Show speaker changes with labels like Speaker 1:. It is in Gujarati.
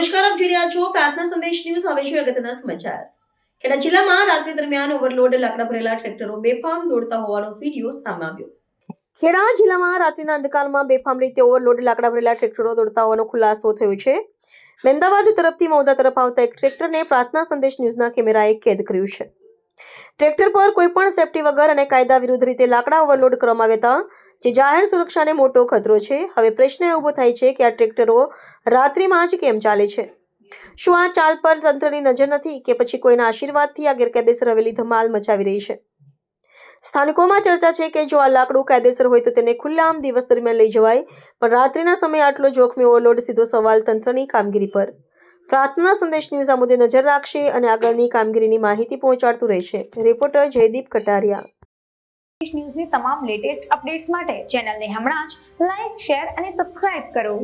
Speaker 1: નમસ્કાર, આપ જોઈ રહ્યા છો પ્રાર્થના સંદેશ ન્યૂઝ. હવે છે અગત્યના સમાચાર. ખેડા જિલ્લામાં રાત્રિ દરમિયાન ઓવરલોડ લાકડા ભરેલા ટ્રેક્ટરો બેફામ દોડતા હોવાનો વિડીયો સામે આવ્યો. ખેડા જિલ્લામાં રાત્રિના અંધકારમાં બેફામ રીતે ઓવરલોડ લાકડા ભરેલા ટ્રેક્ટરો દોડતા હોવાનો ખુલાસો થયો છે. મહેમદાવાદ તરફથી મહુધા તરફ આવતા એક ટ્રેક્ટરને પ્રાર્થના સંદેશ ન્યૂઝના કેમેરાએ કેદ કર્યું છે. ટ્રેક્ટર પર કોઈ પણ સેફટી વગર અને કાયદા વિરુદ્ધ રીતે લાકડા ઓવરલોડ કરવામાં આવ્યા હતા, જે જાહેર સુરક્ષાને મોટો ખતરો છે. હવે પ્રશ્ન એ ઊભો થાય છે કે આ ટ્રેક્ટરો રાત્રિમાં જ કેમ ચાલે છે? શું આ ચાલ પર તંત્રની નજર નથી કે પછી કોઈના આશીર્વાદથી આ ગેરકાયદેસર હવેલી ધમાલ મચાવી રહી છે? સ્થાનિકોમાં ચર્ચા છે કે જો આ લાકડું કાયદેસર હોય તો તેને ખુલ્લામ દિવસ દરમિયાન લઈ જવાય, પણ રાત્રિના સમયે આટલો જોખમી ઓવરલોડ સીધો સવાલ તંત્રની કામગીરી પર. પ્રાર્થના સંદેશ ન્યૂઝ આ મુદ્દે નજર રાખશે અને આગળની કામગીરીની માહિતી પહોંચાડતું રહેશે. રિપોર્ટર જયદીપ કટારિયા.
Speaker 2: ન્યૂઝની તમામ લેટેસ્ટ અપડેટ્સ માટે ચેનલને હમણાં જ લાઈક, શેર અને સબસ્ક્રાઇબ કરો.